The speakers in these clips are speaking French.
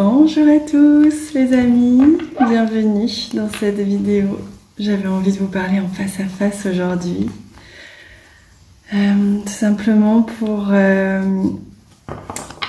Bonjour à tous les amis, bienvenue dans cette vidéo. J'avais envie de vous parler en face à face aujourd'hui. Tout simplement pour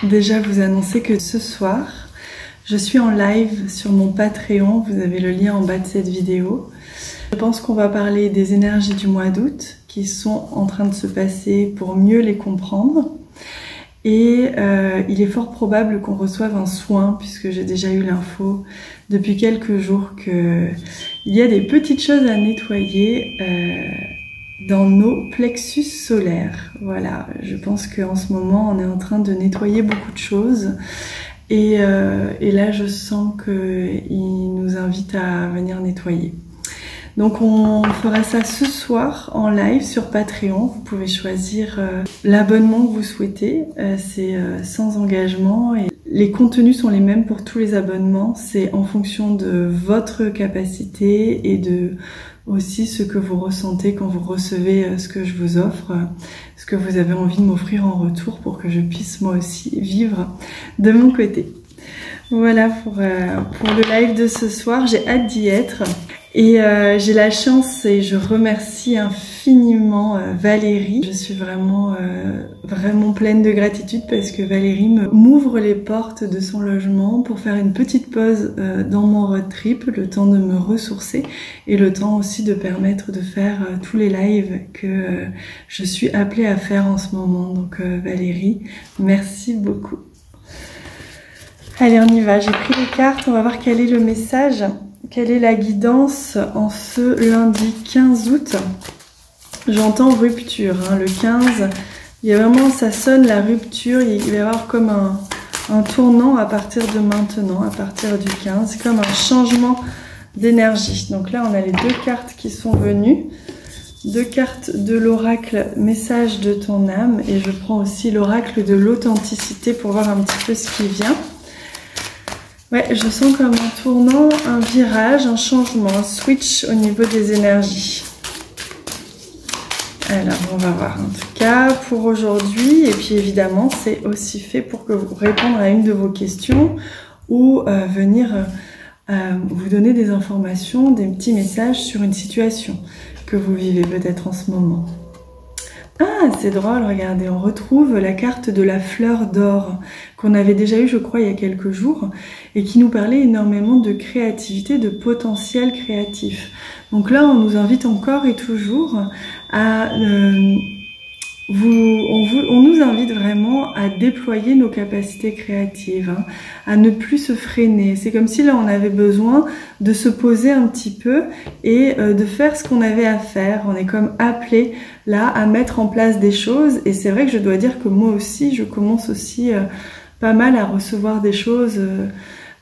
déjà vous annoncer que ce soir, je suis en live sur mon Patreon, vous avez le lien en bas de cette vidéo. Je pense qu'on va parler des énergies du mois d'août qui sont en train de se passer pour mieux les comprendre. Et il est fort probable qu'on reçoive un soin, puisque j'ai déjà eu l'info depuis quelques jours qu'il y a des petites choses à nettoyer dans nos plexus solaires. Voilà, je pense qu'en ce moment on est en train de nettoyer beaucoup de choses et là je sens qu'il nous invite à venir nettoyer. Donc on fera ça ce soir en live sur Patreon. Vous pouvez choisir l'abonnement que vous souhaitez. C'est sans engagement et les contenus sont les mêmes pour tous les abonnements. C'est en fonction de votre capacité et de aussi ce que vous ressentez quand vous recevez ce que je vous offre, ce que vous avez envie de m'offrir en retour pour que je puisse moi aussi vivre de mon côté. Voilà pour le live de ce soir. J'ai hâte d'y être. Et j'ai la chance et je remercie infiniment Valérie. Je suis vraiment pleine de gratitude parce que Valérie m'ouvre les portes de son logement pour faire une petite pause dans mon road trip, le temps de me ressourcer et le temps aussi de permettre de faire tous les lives que je suis appelée à faire en ce moment. Donc Valérie, merci beaucoup. Allez, on y va. J'ai pris les cartes, on va voir quel est le message. Quelle est la guidance en ce lundi 15 août? J'entends rupture, hein, le 15, il y a vraiment, ça sonne la rupture, il va y avoir comme un tournant à partir de maintenant, à partir du 15, comme un changement d'énergie. Donc là, on a les deux cartes qui sont venues, deux cartes de l'oracle message de ton âme, et je prends aussi l'oracle de l'authenticité pour voir un petit peu ce qui vient. Ouais, je sens comme un tournant, un virage, un changement, un switch au niveau des énergies. Alors, on va voir en tout cas pour aujourd'hui. Et puis évidemment, c'est aussi fait pour que vous répondre à une de vos questions ou venir vous donner des informations, des petits messages sur une situation que vous vivez peut-être en ce moment. Ah, c'est drôle, regardez, on retrouve la carte de la fleur d'or qu'on avait déjà eu, je crois, il y a quelques jours et qui nous parlait énormément de créativité, de potentiel créatif. Donc là, on nous invite encore et toujours à... on nous invite vraiment à déployer nos capacités créatives, hein, à ne plus se freiner. C'est comme si là on avait besoin de se poser un petit peu et de faire ce qu'on avait à faire. On est comme appelé là à mettre en place des choses et c'est vrai que je dois dire que moi aussi je commence aussi pas mal à recevoir des choses,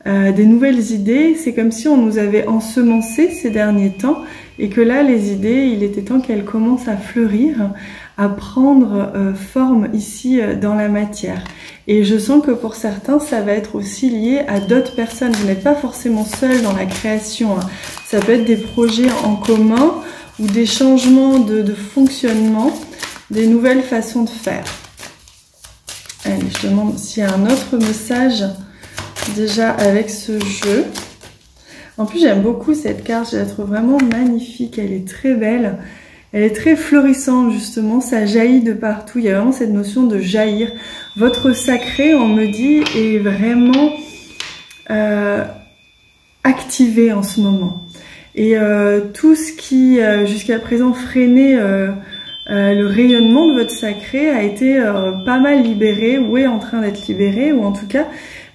des nouvelles idées. C'est comme si on nous avait ensemencé ces derniers temps et que là les idées, il était temps qu'elles commencent à fleurir, à prendre forme ici dans la matière. Et je sens que pour certains, ça va être aussi lié à d'autres personnes. Vous n'êtes pas forcément seul dans la création, hein. Ça peut être des projets en commun ou des changements de fonctionnement, des nouvelles façons de faire. Allez, je demande s'il y a un autre message déjà avec ce jeu. En plus, j'aime beaucoup cette carte, je la trouve vraiment magnifique, elle est très belle. Elle est très florissante justement, ça jaillit de partout, il y a vraiment cette notion de jaillir. Votre sacré, on me dit, est vraiment activé en ce moment. Et tout ce qui jusqu'à présent freinait le rayonnement de votre sacré a été pas mal libéré ou est en train d'être libéré, ou en tout cas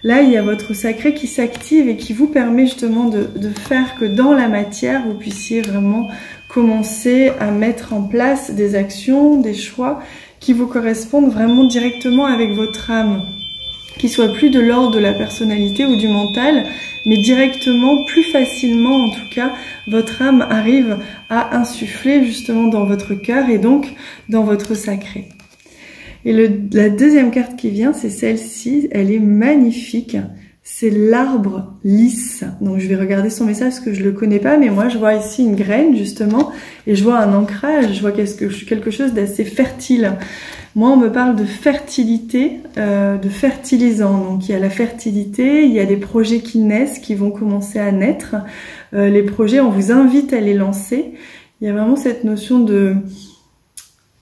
là il y a votre sacré qui s'active et qui vous permet justement de faire que dans la matière vous puissiez vraiment commencer à mettre en place des actions, des choix qui vous correspondent vraiment directement avec votre âme, qui soient plus de l'ordre de la personnalité ou du mental, mais directement, plus facilement en tout cas, votre âme arrive à insuffler justement dans votre cœur et donc dans votre sacré. Et la deuxième carte qui vient, c'est celle-ci, elle est magnifique. c'est l'arbre lys. Donc je vais regarder son message parce que je le connais pas, mais moi je vois ici une graine justement, et je vois un ancrage, je vois quelque chose d'assez fertile. Moi on me parle de fertilité, de fertilisant. Donc il y a la fertilité, il y a des projets qui naissent, qui vont commencer à naître. Les projets, on vous invite à les lancer. Il y a vraiment cette notion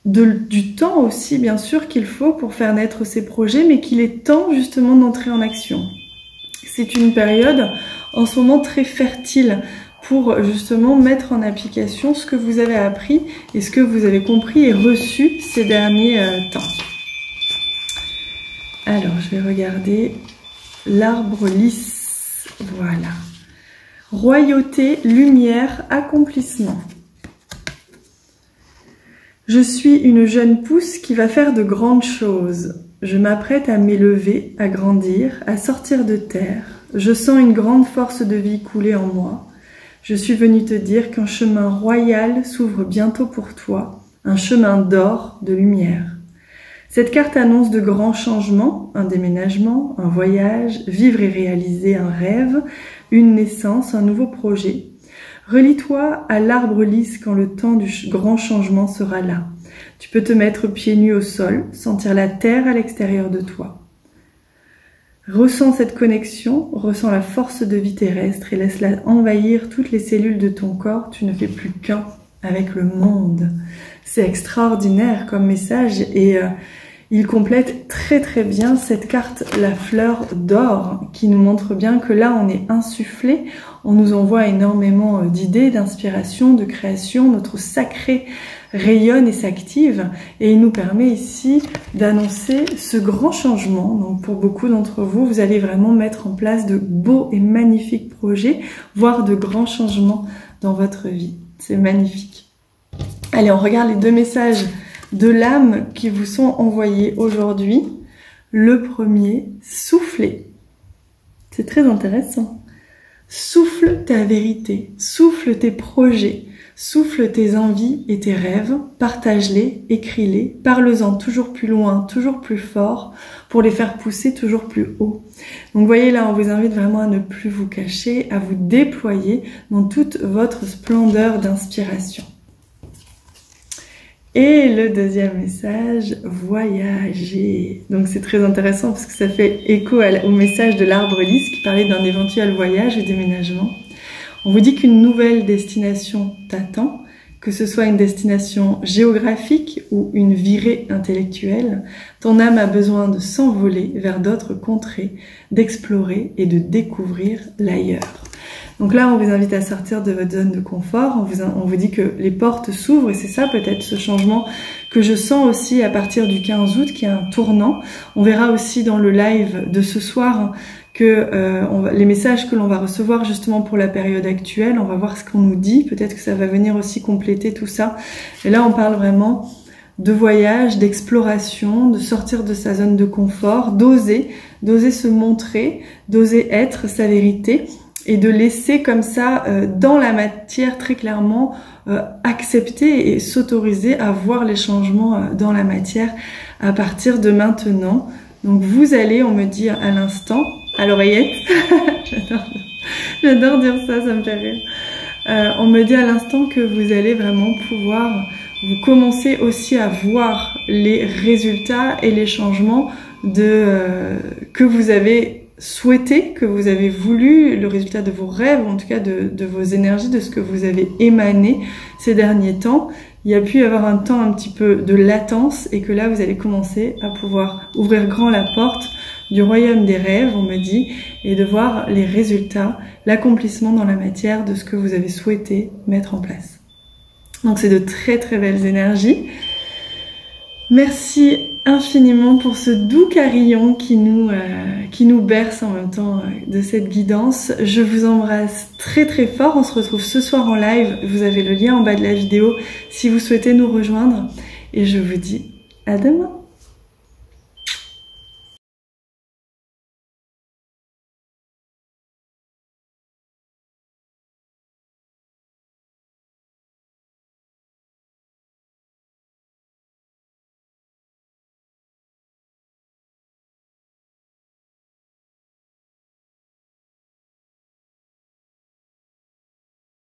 du temps aussi, bien sûr, qu'il faut pour faire naître ces projets, mais qu'il est temps justement d'entrer en action. C'est une période en ce moment très fertile pour justement mettre en application ce que vous avez appris et ce que vous avez compris et reçu ces derniers temps. Alors, je vais regarder l'arbre lys. Voilà. Royauté, lumière, accomplissement. Je suis une jeune pousse qui va faire de grandes choses. Je m'apprête à m'élever, à grandir, à sortir de terre. Je sens une grande force de vie couler en moi. Je suis venue te dire qu'un chemin royal s'ouvre bientôt pour toi, un chemin d'or, de lumière. Cette carte annonce de grands changements, un déménagement, un voyage, vivre et réaliser un rêve, une naissance, un nouveau projet. Relie-toi à l'arbre lys quand le temps du grand changement sera là. Tu peux te mettre pieds nus au sol, sentir la terre à l'extérieur de toi. Ressens cette connexion, ressens la force de vie terrestre et laisse-la envahir toutes les cellules de ton corps. Tu ne fais plus qu'un avec le monde. C'est extraordinaire comme message et il complète très très bien cette carte, la fleur d'or, qui nous montre bien que là on est insufflé, on nous envoie énormément d'idées, d'inspiration, de création, notre sacré rayonne et s'active et il nous permet ici d'annoncer ce grand changement. Donc pour beaucoup d'entre vous, vous allez vraiment mettre en place de beaux et magnifiques projets, voire de grands changements dans votre vie. C'est magnifique. Allez, on regarde les deux messages de l'âme qui vous sont envoyés aujourd'hui. Le premier, soufflez. C'est très intéressant. Souffle ta vérité, souffle tes projets, souffle tes envies et tes rêves, partage-les, écris-les, parle-en toujours plus loin, toujours plus fort, pour les faire pousser toujours plus haut. Donc voyez là, on vous invite vraiment à ne plus vous cacher, à vous déployer dans toute votre splendeur d'inspiration. Et le deuxième message, voyager. Donc c'est très intéressant parce que ça fait écho au message de l'arbre lys qui parlait d'un éventuel voyage et déménagement. On vous dit qu'une nouvelle destination t'attend, que ce soit une destination géographique ou une virée intellectuelle. Ton âme a besoin de s'envoler vers d'autres contrées, d'explorer et de découvrir l'ailleurs. Donc là, on vous invite à sortir de votre zone de confort. On vous dit que les portes s'ouvrent et c'est ça peut-être ce changement que je sens aussi à partir du 15 août, qui est un tournant. On verra aussi dans le live de ce soir que les messages que l'on va recevoir justement pour la période actuelle, on va voir ce qu'on nous dit. Peut-être que ça va venir aussi compléter tout ça. Et là, on parle vraiment de voyage, d'exploration, de sortir de sa zone de confort, d'oser se montrer, d'oser être sa vérité. Et de laisser comme ça dans la matière très clairement accepter et s'autoriser à voir les changements dans la matière à partir de maintenant. Donc vous allez, on me dit à l'instant, à l'oreillette, j'adore dire ça, ça me fait rire. On me dit à l'instant que vous allez vraiment pouvoir, vous commencer aussi à voir les résultats et les changements que vous avez souhaité, que vous avez voulu, le résultat de vos rêves, en tout cas de vos énergies, de ce que vous avez émané ces derniers temps. Il y a pu y avoir un temps un petit peu de latence et que là vous allez commencer à pouvoir ouvrir grand la porte du royaume des rêves, on me dit, et de voir les résultats, l'accomplissement dans la matière de ce que vous avez souhaité mettre en place. Donc c'est de très très belles énergies. Merci infiniment pour ce doux carillon qui nous berce en même temps de cette guidance. Je vous embrasse très très fort. On se retrouve ce soir en live. Vous avez le lien en bas de la vidéo si vous souhaitez nous rejoindre. Et je vous dis à demain.